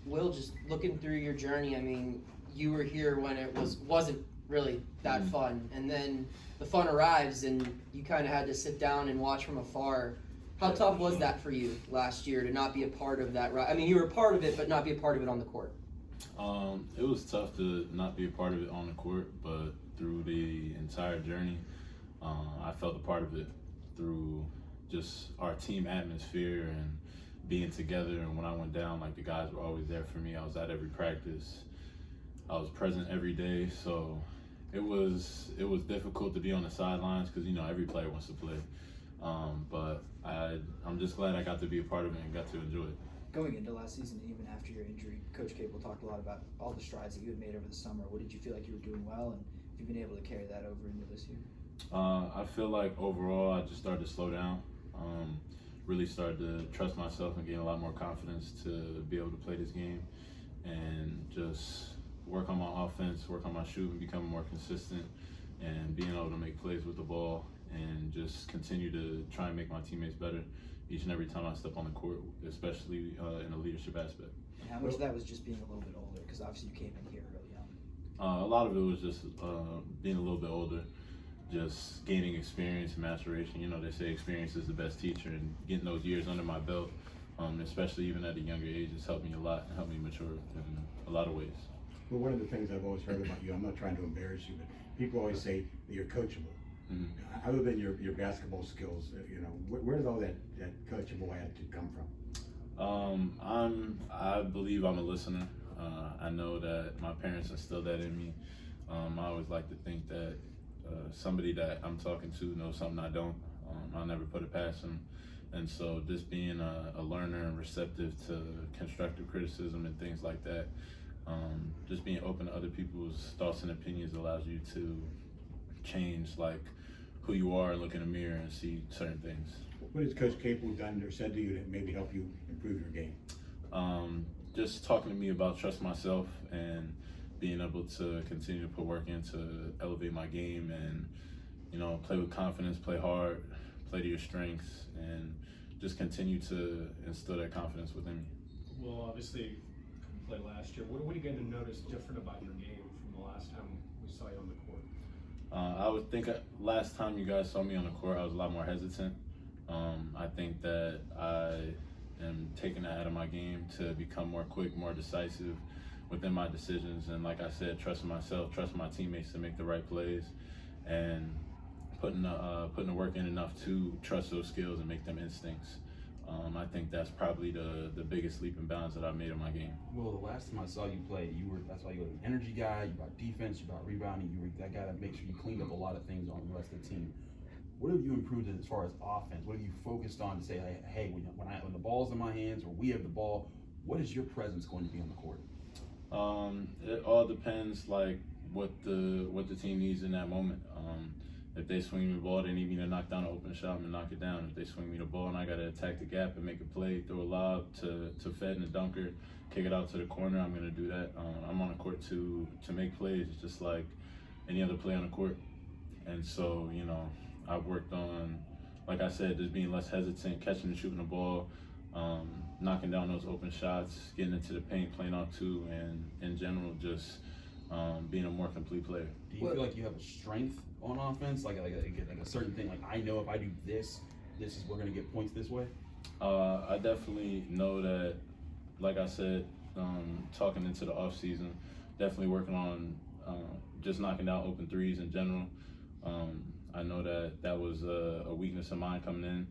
Will, just looking through your journey, I mean, you were here when it wasn't really that fun, and then the fun arrives, and you kind of had to sit down and watch from afar. How tough was that for you last year to not be a part of that? I mean, you were a part of it, but not be a part of it on the court. It was tough to not be a part of it on the court, but through the entire journey, I felt a part of it through just our team atmosphere and being together. And when I went down, like, the guys were always there for me. I was at every practice. I was present every day. So it was difficult to be on the sidelines because, every player wants to play. But I'm just glad I got to be a part of it and got to enjoy it. Going into last season, even after your injury, Coach Cable talked a lot about all the strides that you had made over the summer. What did you feel like you were doing well, and have you been able to carry that over into this year? I feel like overall I just started to slow down, really started to trust myself and gain a lot more confidence to be able to play this game and just work on my offense, work on my shooting, becoming more consistent, and being able to make plays with the ball and just continue to try and make my teammates better each and every time I step on the court, especially in a leadership aspect. And how much of that was just being a little bit older? Because obviously you came in here really young. A lot of it was just being a little bit older, just gaining experience and maturation. They say experience is the best teacher, and getting those years under my belt, especially even at a younger age, has helped me a lot and helped me mature in a lot of ways. Well, one of the things I've always heard about you, I'm not trying to embarrass you, but people always say that you're coachable. Mm-hmm. Other than your basketball skills, where did all that coachable attitude come from? I believe I'm a listener. I know that my parents instilled that in me. I always like to think that somebody that I'm talking to knows something I don't. I'll never put it past them. And so just being a learner and receptive to constructive criticism and things like that, just being open to other people's thoughts and opinions allows you to change, like, who you are and look in the mirror and see certain things. What has Coach Capel done or said to you that maybe help you improve your game? Just talking to me about trust myself and being able to continue to put work in to elevate my game and, play with confidence, play hard, play to your strengths, and just continue to instill that confidence within me. Well, obviously, you played last year. What are you going to notice different about your game from the last time we saw you on the court? I would think last time you guys saw me on the court, I was a lot more hesitant. I think that I am taking that out of my game to become more quick, more decisive within my decisions. And like I said, trusting myself, trusting my teammates to make the right plays, and putting the work in enough to trust those skills and make them instincts. I think that's probably the biggest leap and bounds that I've made in my game. Well, the last time I saw you play, that's why you were an energy guy. You brought defense, you brought rebounding. You were that guy that makes sure you cleaned up a lot of things on the rest of the team. What have you improved as far as offense? What have you focused on to say, hey, when the ball's in my hands or we have the ball, what is your presence going to be on the court? It all depends, like, what the team needs in that moment. If they swing me the ball, they need me to knock down an open shot, I'm gonna knock it down. If they swing me the ball and I gotta attack the gap and make a play, throw a lob to Fed and a dunker, kick it out to the corner, I'm gonna do that. I'm on the court to make plays, just like any other play on the court. And so, I've worked on, like I said, just being less hesitant, catching and shooting the ball, knocking down those open shots, getting into the paint, playing out two, and in general, just being a more complete player. Do you feel like you have a strength on offense, like a certain thing? Like, I know if I do this is we're gonna get points this way. I definitely know that. Like I said, talking into the off season, definitely working on just knocking down open threes in general. I know that was a weakness of mine coming in,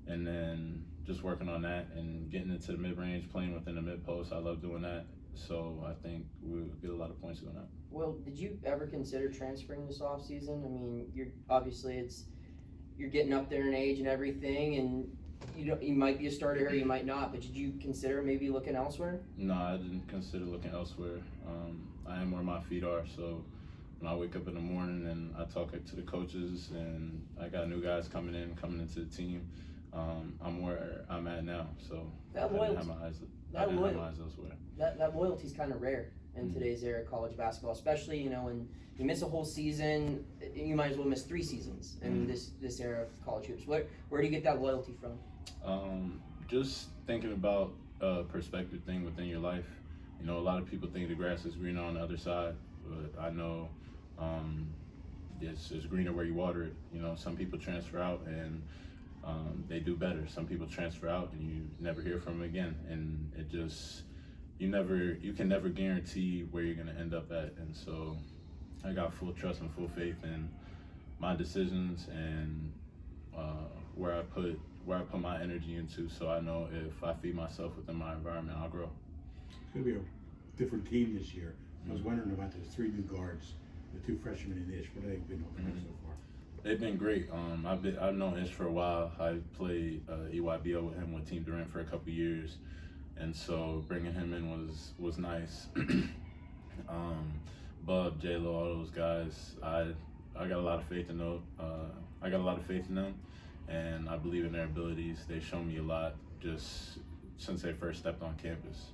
and then just working on that and getting into the mid-range, playing within the mid-post. I love doing that. So I think we'll get a lot of points doing that. Well, did you ever consider transferring this offseason? I mean, you're getting up there in age and everything, and you might be a starter here, you might not, but did you consider maybe looking elsewhere? No, I didn't consider looking elsewhere. I am where my feet are, so when I wake up in the morning and I talk to the coaches and I got new guys coming into the team, I'm where I'm at now, so I didn't have my eyes elsewhere. That loyalty's kind of rare in today's era of college basketball, especially, when you miss a whole season, you might as well miss 3 seasons in this era of college hoops. Where do you get that loyalty from? Just thinking about a perspective thing within your life. You know, a lot of people think the grass is greener on the other side, but I know it's greener where you water it. You know, some people transfer out and they do better. Some people transfer out and you never hear from them again, and it just you can never guarantee where you're gonna end up at. And so I got full trust and full faith in my decisions and where I put my energy into. So I know if I feed myself within my environment, I'll grow. It's going to be a different team this year. I was wondering about those 3 new guards, the 2 freshmen in Ish. What have they been over so far? They've been great. I've known Ish for a while. I played EYBL with him with Team Durant for a couple years, and so bringing him in was nice. Bub, J-Lo, all those guys. I got a lot of faith in them. I got a lot of faith in them, and I believe in their abilities. They've shown me a lot just since they first stepped on campus.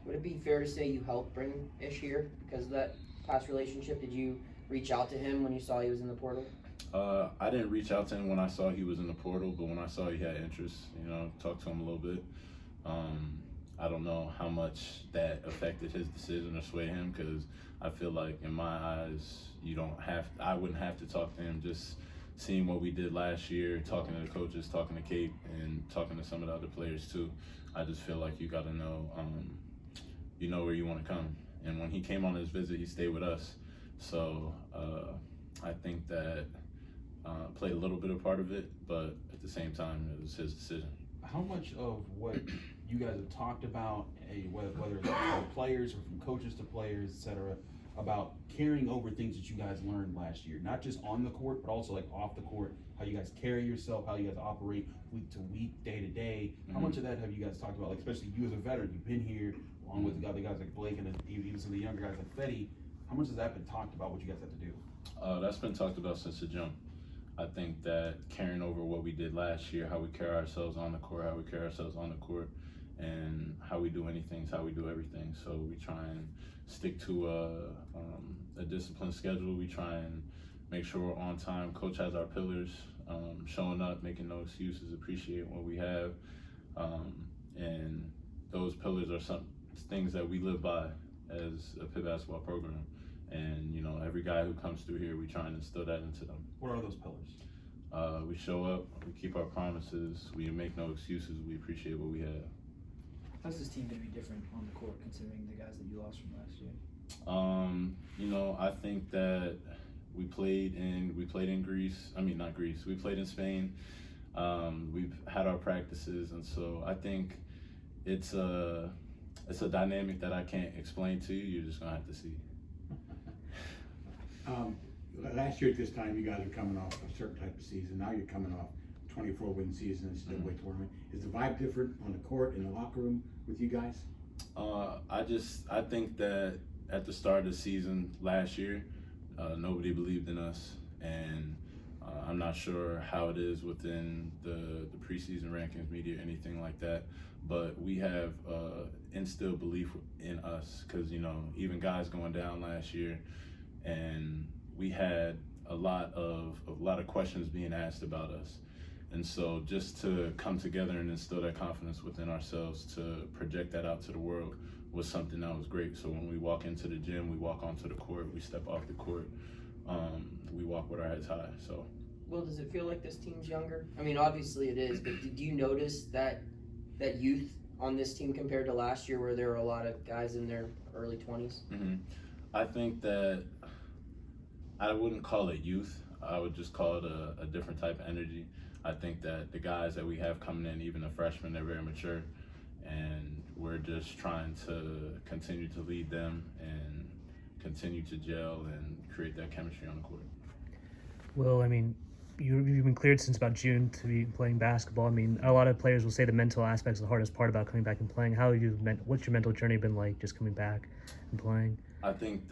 Would it be fair to say you helped bring Ish here because of that past relationship? Did you reach out to him when you saw he was in the portal? I didn't reach out to him when I saw he was in the portal, but when I saw he had interest, you know, talked to him a little bit. I don't know how much that affected his decision or sway him, because I feel like in my eyes, I wouldn't have to talk to him. Just seeing what we did last year, talking to the coaches, talking to Kate, and talking to some of the other players too. I just feel like you got to know, you know where you want to come. And when he came on his visit, he stayed with us. So I think that played a little bit of part of it, but at the same time, it was his decision. How much of what you guys have talked about, whether it's from players or from coaches to players, et cetera, about carrying over things that you guys learned last year, not just on the court, but also like off the court, how you guys carry yourself, how you guys operate week to week, day to day. How much of that have you guys talked about? Like, especially you as a veteran, you've been here along with the other guys like Blake and even some of the younger guys like Fetty. How much has that been talked about, what you guys have to do? That's been talked about since the jump. I think that carrying over what we did last year, how we carry ourselves on the court, and how we do anything is how we do everything. So we try and stick to a disciplined schedule. We try and make sure we're on time. Coach has our pillars, showing up, making no excuses, appreciating what we have. And those pillars are some things that we live by as a Pitt basketball program. And, you know, every guy who comes through here, we try and instill that into them. What are those pillars? We show up, we keep our promises, we make no excuses, we appreciate what we have. How's this team going to be different on the court considering the guys that you lost from last year? You know, I think that we played in Greece. I mean, not Greece. We played in Spain. We've had our practices, and so I think it's a dynamic that I can't explain to you. You're just gonna have to see. Last year at this time, you guys were coming off a certain type of season. Now you're coming off 24-win season and still weight tournament. Is the vibe different on the court, in the locker room with you guys? I think that at the start of the season last year, nobody believed in us, and I'm not sure how it is within the preseason rankings, media, anything like that. But we have instilled belief in us, because, you know, even guys going down last year, and we had a lot of questions being asked about us. And so just to come together and instill that confidence within ourselves, to project that out to the world, was something that was great. So when we walk into the gym, we walk onto the court, we step off the court, we walk with our heads high. So, Will, does it feel like this team's younger? I mean, obviously it is, but did you notice that youth on this team compared to last year, where there were a lot of guys in their early 20s? Mm-hmm. I think that I wouldn't call it youth. I would just call it a different type of energy. I think that the guys that we have coming in, even the freshmen, they're very mature, and we're just trying to continue to lead them and continue to gel and create that chemistry on the court. Well, I mean, you've been cleared since about June to be playing basketball. I mean, a lot of players will say the mental aspect's the hardest part about coming back and playing. What's your mental journey been like, just coming back and playing? I think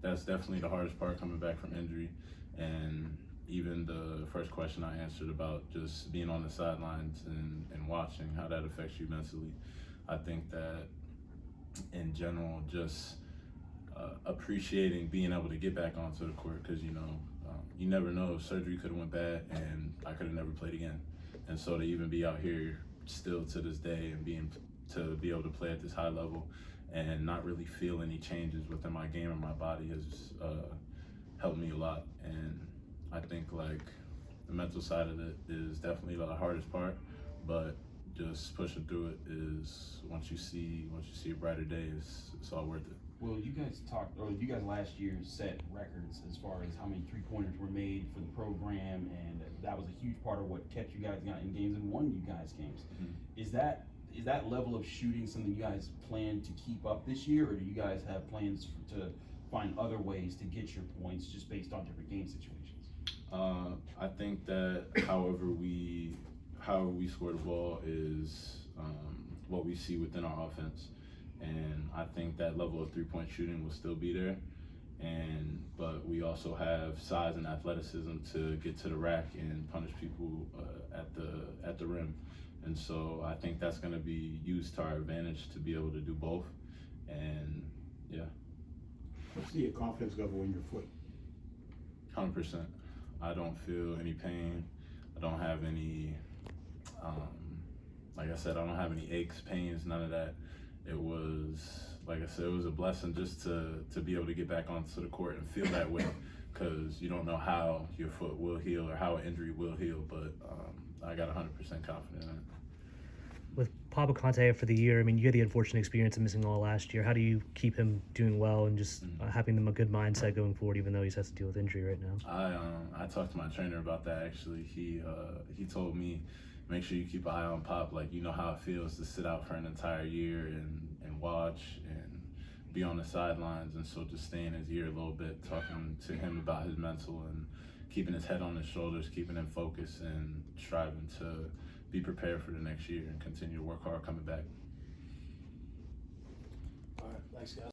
that's definitely the hardest part, coming back from injury. And even the first question I answered about just being on the sidelines and watching how that affects you mentally. I think that in general, just appreciating being able to get back onto the court, because, you know, you never know, surgery could have went bad and I could have never played again. And so to even be out here still to this day and to be able to play at this high level and not really feel any changes within my game or my body has helped me a lot. And I think like the mental side of it is definitely the hardest part, but just pushing through it is once you see a brighter day, it's all worth it. Well, you guys last year set records as far as how many 3-pointers were made for the program, and that was a huge part of what kept you guys in games and won you guys games. Mm-hmm. Is that level of shooting something you guys plan to keep up this year, or do you guys have plans to find other ways to get your points just based on different game situations? I think that however we score the ball is what we see within our offense. And I think that level of 3-point shooting will still be there, but we also have size and athleticism to get to the rack and punish people at the rim, and so I think that's going to be used to our advantage to be able to do both. And yeah. What's the confidence level in your foot? 100%. I don't feel any pain. I don't have any, like I said, I don't have any aches, pains, none of that. It was, like I said, it was a blessing just to be able to get back onto the court and feel that way, because you don't know how your foot will heal or how an injury will heal, but I got 100% confident in it. With Papa Conte for the year, I mean, you had the unfortunate experience of missing all last year. How do you keep him doing well and just having them a good mindset going forward, even though he has to deal with injury right now? I talked to my trainer about that actually. He told me, make sure you keep an eye on Pop. Like, you know how it feels to sit out for an entire year and watch and be on the sidelines, and so just stay in his ear a little bit, talking to him about his mental and keeping his head on his shoulders, keeping him focused and striving to be prepared for the next year and continue to work hard coming back. All right, thanks guys.